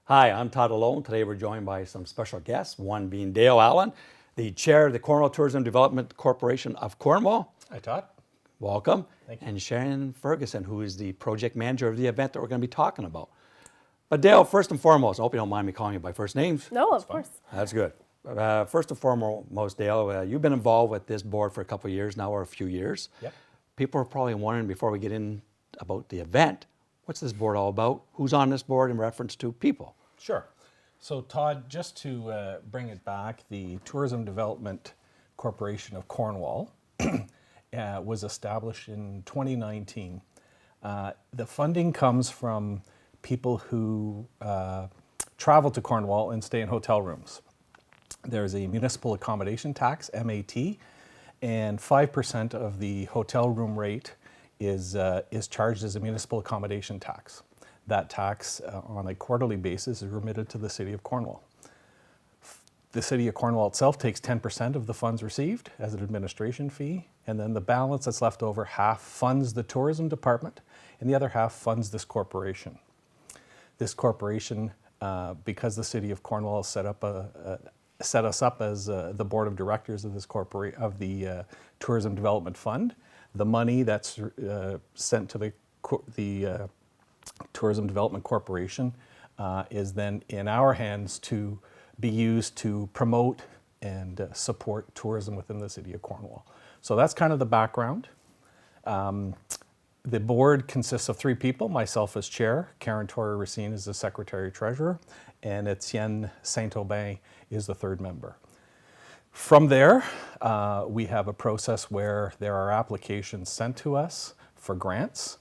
Hi, I'm Todd Alone. Today we're joined by some special guests, one being Dale Allen, the chair of the Cornwall Tourism Development Corporation of Cornwall. Hi, Todd. Welcome. Thank you. And Shannon Ferguson, who is the project manager of the event that we're going to be talking about. But Dale, first and foremost, I hope you don't mind me calling you by first names. No, of course. That's good. First and foremost, Dale, you've been involved with this board for a couple of years now, or a few years. Yep. People are probably wondering before we get in about the event, what's this board all about? Who's on this board in reference to people? Sure. So, Todd, just to bring it back, the Tourism Development Corporation of Cornwall was established in 2019. The funding comes from people who travel to Cornwall and stay in hotel rooms. There's a municipal accommodation tax, MAT, and 5% of the hotel room rate is charged as a municipal accommodation tax. That tax on a quarterly basis is remitted to the City of Cornwall. The City of Cornwall itself takes 10% of the funds received as an administration fee, and then the balance that's left over, half funds the tourism department, and the other half funds this corporation. This corporation, because the City of Cornwall set us up as the board of directors of this of the Tourism Development Fund, the money that's sent to the Tourism Development Corporation is then in our hands to be used to promote and support tourism within the City of Cornwall. So that's kind of the background. The board consists of three people, myself as chair, Karen Torre-Racine is the secretary-treasurer, and Etienne Saint-Aubin is the third member. From there, we have a process where there are applications sent to us for grants,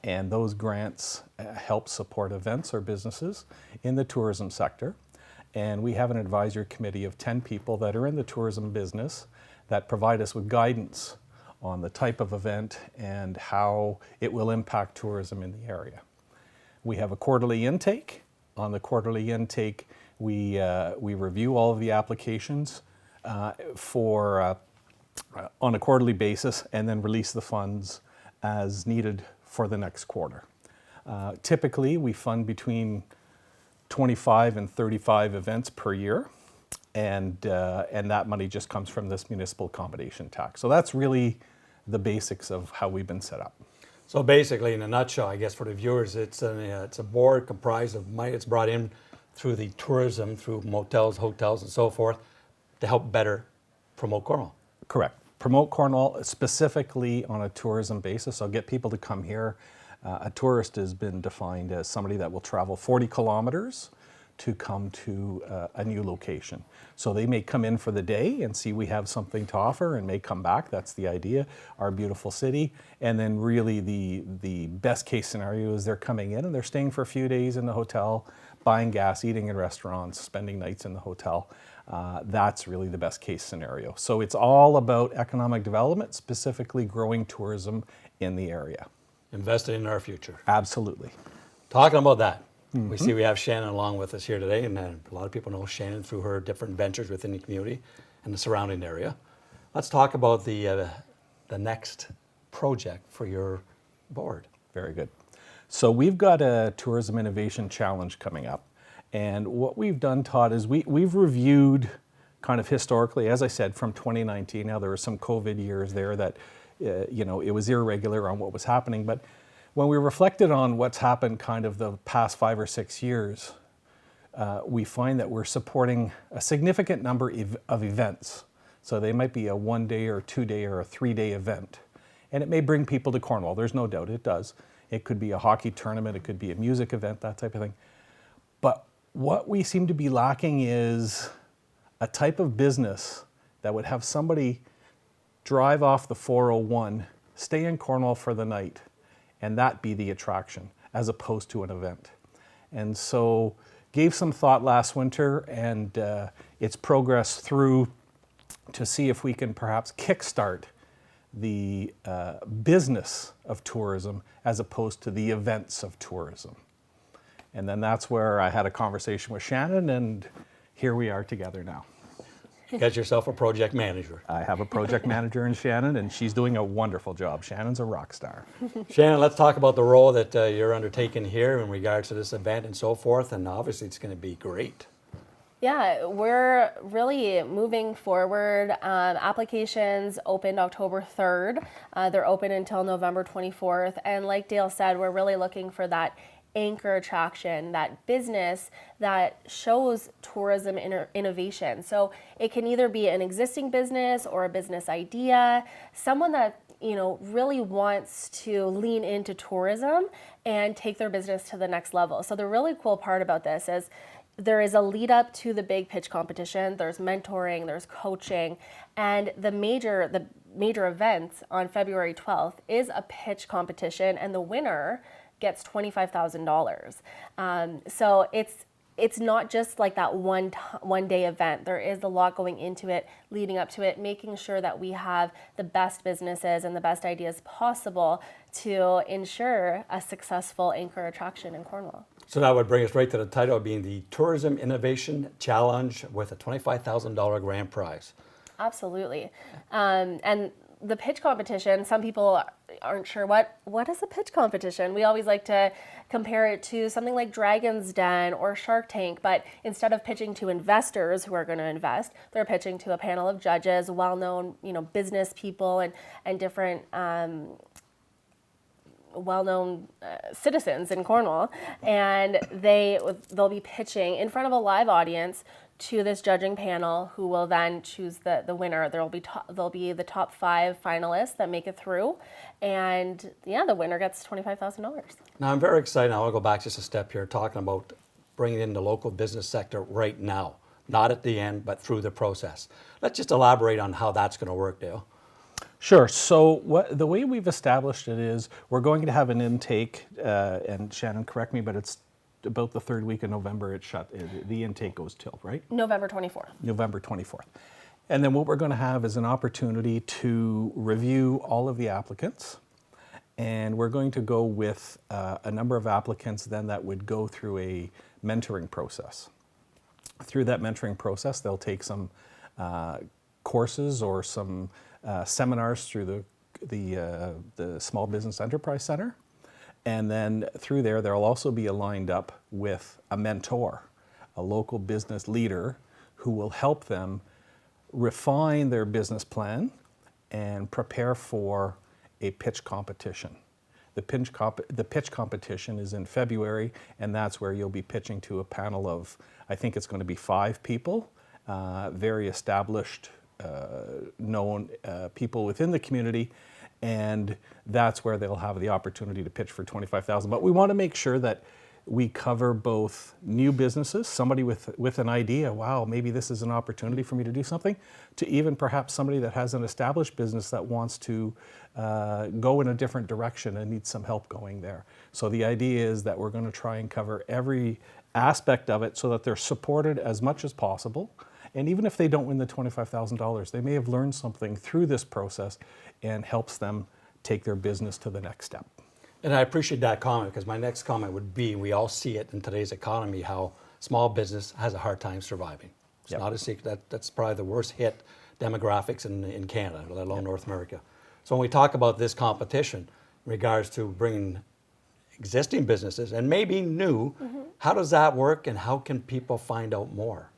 and those grants help support events or businesses in the tourism sector. And we have an advisory committee of 10 people that are in the tourism business that provide us with guidance on the type of event and how it will impact tourism in the area. We have a quarterly intake. On the quarterly intake, we review all of the applications on a quarterly basis and then release the funds as needed for the next quarter. Typically, we fund between 25 and 35 events per year, and that money just comes from this municipal accommodation tax. So that's really the basics of how we've been set up. So basically, in a nutshell, I guess for the viewers, it's a board comprised of money that's brought in through the tourism, through motels, hotels, and so forth, to help better promote Cornwall. Correct. Promote Cornwall specifically on a tourism basis. So get people to come here. A tourist has been defined as somebody that will travel 40 kilometers to come to a new location. So they may come in for the day and see we have something to offer and may come back. That's the idea, our beautiful city. And then really the best case scenario is they're coming in and they're staying for a few days in the hotel, buying gas, eating in restaurants, spending nights in the hotel. That's really the best case scenario. So it's all about economic development, specifically growing tourism in the area. Investing in our future. Absolutely. Talking about that, we see we have Shannon along with us here today, and a lot of people know Shannon through her different ventures within the community and the surrounding area. Let's talk about the next project for your board. Very good. So we've got a Tourism Innovation Challenge coming up. And what we've done, Todd, is we've reviewed kind of historically, as I said, from 2019. Now there were some COVID years there that, it was irregular on what was happening. But when we reflected on what's happened kind of the past 5 or 6 years, we find that we're supporting a significant number of events. So they might be a 1-day or 2-day or a 3-day event. And it may bring people to Cornwall. There's no doubt it does. It could be a hockey tournament. It could be a music event, that type of thing. But what we seem to be lacking is a type of business that would have somebody drive off the 401, stay in Cornwall for the night, and that be the attraction, as opposed to an event. And so gave some thought last winter, and it's progressed through to see if we can perhaps kickstart the business of tourism as opposed to the events of tourism. And then that's where I had a conversation with Shannon, and here we are together now. Get yourself a project manager. I have a project manager in Shannon, and she's doing a wonderful job. Shannon's a rock star. Shannon, let's talk about the role that you're undertaking here in regards to this event and so forth, and obviously it's going to be great. Yeah, we're really moving forward. Applications opened October 3rd. They're open until November 24th. And like Dale said, we're really looking for that anchor attraction, that business that shows tourism innovation. So it can either be an existing business or a business idea, someone that really wants to lean into tourism and take their business to the next level. So the really cool part about this is there is a lead up to the big pitch competition. There's mentoring, there's coaching, and the major event on February 12th is a pitch competition, and the winner gets $25,000. So it's not just like that one day event. There is a lot going into it, leading up to it, making sure that we have the best businesses and the best ideas possible to ensure a successful anchor attraction in Cornwall. So that would bring us right to the title being the Tourism Innovation Challenge with a $25,000 grand prize. Absolutely. And the pitch competition, some people aren't sure what is a pitch competition. We always like to compare it to something like Dragon's Den or Shark Tank, but instead of pitching to investors who are going to invest, they're pitching to a panel of judges, well-known, business people and different well-known citizens in Cornwall, and they'll be pitching in front of a live audience to this judging panel, who will then choose the winner. There'll be the top 5 finalists that make it through, and the winner gets $25,000. Now I'm very excited. I want to go back just a step here, talking about bringing in the local business sector right now, not at the end, but through the process. Let's just elaborate on how that's going to work, Dale. Sure. So the way we've established it is we're going to have an intake, and Shannon, correct me, but it's about the 3rd week of November the intake goes till, right? November 24th. November 24th. And then what we're going to have is an opportunity to review all of the applicants. And we're going to go with a number of applicants then that would go through a mentoring process. Through that mentoring process, they'll take some courses or some seminars through the Small Business Enterprise Center. And then through there, they'll also be aligned up with a mentor, a local business leader who will help them refine their business plan and prepare for a pitch competition. The pitch competition is in February, and that's where you'll be pitching to a panel of, I think it's going to be 5 people, very established, known people within the community, and that's where they'll have the opportunity to pitch for $25,000. But we want to make sure that we cover both new businesses, somebody with an idea, wow, maybe this is an opportunity for me to do something, to even perhaps somebody that has an established business that wants to go in a different direction and needs some help going there. So the idea is that we're going to try and cover every aspect of it so that they're supported as much as possible. And even if they don't win the $25,000, they may have learned something through this process and helps them take their business to the next step. And I appreciate that comment, because my next comment would be, we all see it in today's economy, how small business has a hard time surviving. It's Yep. not a secret. That's probably the worst hit demographics in Canada, let alone North America. So when we talk about this competition in regards to bringing existing businesses and maybe new, how does that work, and how can people find out more?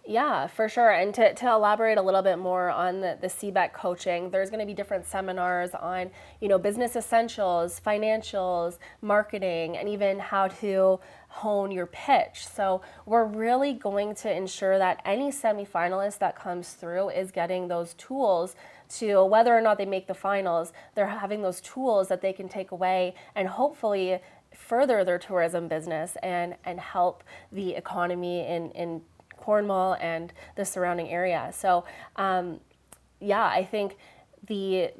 Yeah, for sure. And to elaborate a little bit more on the CBEC coaching, there's going to be different seminars on, business essentials, financials, marketing, and even how to hone your pitch. So we're really going to ensure that any semifinalist that comes through is getting those tools to, whether or not they make the finals, they're having those tools that they can take away and hopefully further their tourism business and help the economy in Cornwall and the surrounding area. So I think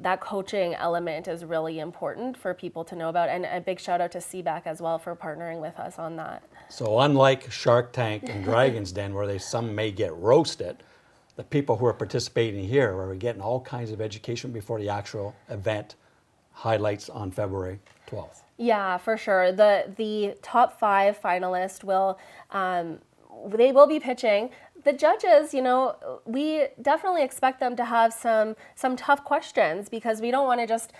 that coaching element is really important for people to know about, and a big shout out to CBEC as well for partnering with us on that. So unlike Shark Tank and Dragon's Den, where some may get roasted, the people who are participating here are getting all kinds of education before the actual event highlights on February 12th. Yeah, for sure. The top 5 finalists will they will be pitching. the judges, we definitely expect them to have some tough questions, because we don't want to just,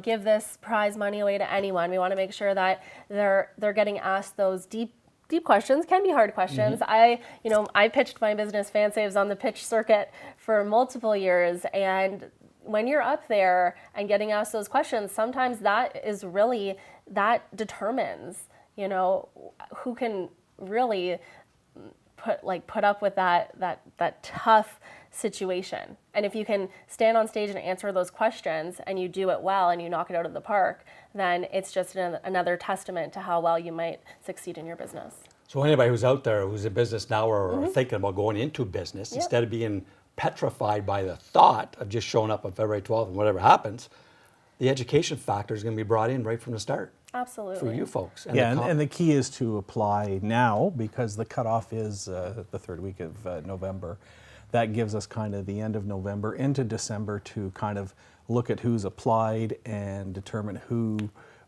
give this prize money away to anyone. We want to make sure that they're getting asked those deep questions. Can be hard questions. I pitched my business Fan Saves on the pitch circuit for multiple years, and when you're up there and getting asked those questions, sometimes that determines, who can really put up with that tough situation. And if you can stand on stage and answer those questions and you do it well and you knock it out of the park, then it's just another testament to how well you might succeed in your business. So anybody who's out there who's in business now or thinking about going into business, instead of being petrified by the thought of just showing up on February 12th and whatever happens, the education factor is going to be brought in right from the start. Absolutely. For you folks. And the key is to apply now, because the cutoff is the third week of November. That gives us kind of the end of November into December to kind of look at who's applied and determine who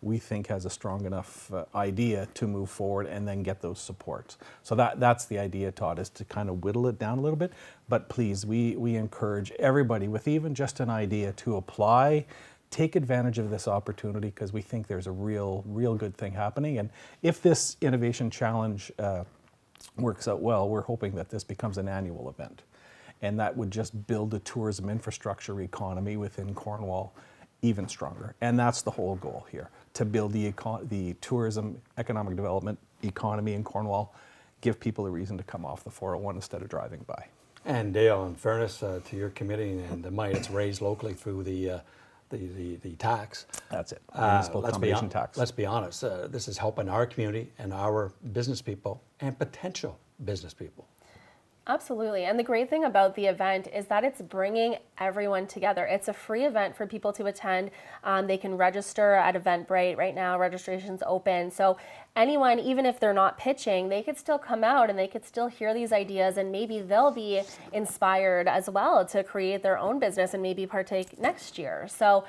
we think has a strong enough idea to move forward, and then get those supports. So that's the idea, Todd, is to kind of whittle it down a little bit. But please, we encourage everybody with even just an idea to apply. Take advantage of this opportunity, because we think there's a real good thing happening. And if this Innovation Challenge works out well, we're hoping that this becomes an annual event. And that would just build the tourism infrastructure economy within Cornwall even stronger. And that's the whole goal here, to build the tourism economic development economy in Cornwall, give people a reason to come off the 401 instead of driving by. And Dale, in fairness to your committee and the money that's raised locally through the tax. That's it. Municipal Let's combination tax. Let's be honest. This is helping our community and our business people and potential business people. Absolutely. And the great thing about the event is that it's bringing everyone together. It's a free event for people to attend. They can register at Eventbrite. Right now, registration's open. So anyone, even if they're not pitching, they could still come out and they could still hear these ideas, and maybe they'll be inspired as well to create their own business and maybe partake next year. So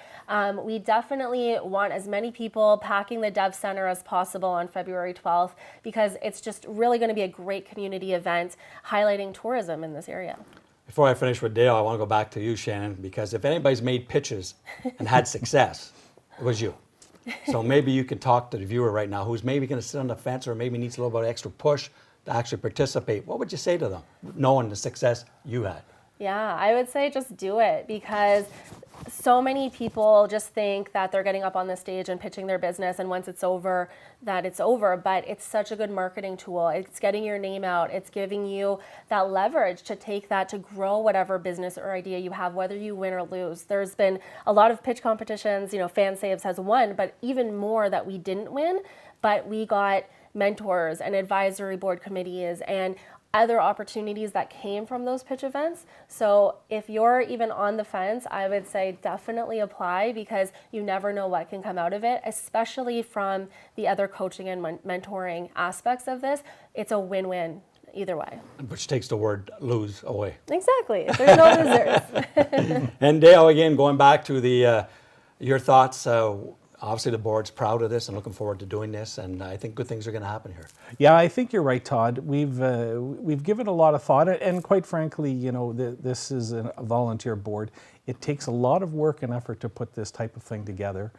we definitely want as many people packing the Dev Center as possible on February 12th, because it's just really going to be a great community event highlighting tourism in this area. Before I finish with Dale, I want to go back to you, Shannon, because if anybody's made pitches and had success, it was you. So maybe you can talk to the viewer right now who's maybe going to sit on the fence or maybe needs a little bit of extra push to actually participate. What would you say to them, knowing the success you had? Yeah, I would say just do it, because so many people just think that they're getting up on the stage and pitching their business, and once it's over, that it's over. But it's such a good marketing tool. It's getting your name out. It's giving you that leverage to take that to grow whatever business or idea you have, whether you win or lose. There's been a lot of pitch competitions. Fan Saves has won, but even more that we didn't win, but we got mentors and advisory board committees and other opportunities that came from those pitch events. So if you're even on the fence, I would say definitely apply, because you never know what can come out of it, especially from the other coaching and mentoring aspects of this. It's a win-win either way. Which takes the word lose away. Exactly. There's no losers. And Dale, again, going back to your thoughts, obviously the board's proud of this and looking forward to doing this, and I think good things are going to happen here. Yeah, I think you're right, Todd. We've given a lot of thought, and quite frankly, this is a volunteer board. It takes a lot of work and effort to put this type of thing together.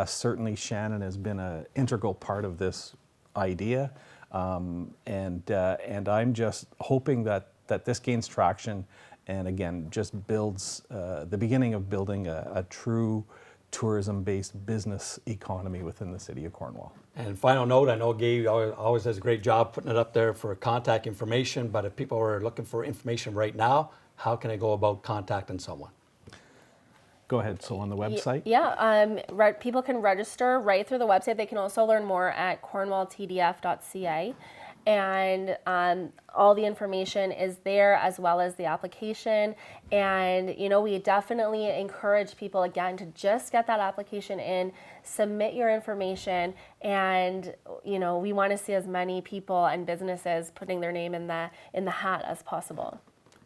Certainly, Shannon has been an integral part of this idea, and I'm just hoping that this gains traction, and again, just builds the beginning of building a true tourism-based business economy within the city of Cornwall. And final note, I know Gabe always does a great job putting it up there for contact information, but if people are looking for information right now, how can I go about contacting someone? Go ahead, so on the website? Yeah, people can register right through the website. They can also learn more at cornwalltdf.ca. And all the information is there, as well as the application. And, we definitely encourage people, again, to just get that application in, submit your information, and, we want to see as many people and businesses putting their name in the hat as possible.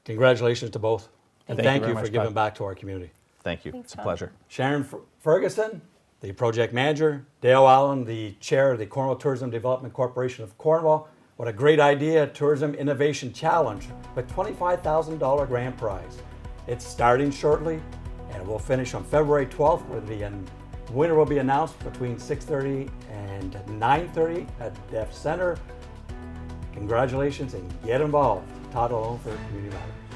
Congratulations to both. And thank you for much, giving Todd. back to our community. Thank you. Thanks, It's a Todd. pleasure. Sharon Ferguson, the project manager, Dale Allen, the chair of the Cornwall Tourism Development Corporation of Cornwall. What a great idea, Tourism Innovation Challenge with $25,000 grand prize. It's starting shortly and it will finish on February 12th where the winner will be announced between 6:30 and 9:30 at Deaf Center. Congratulations and get involved. Todd Alone for Community Matters.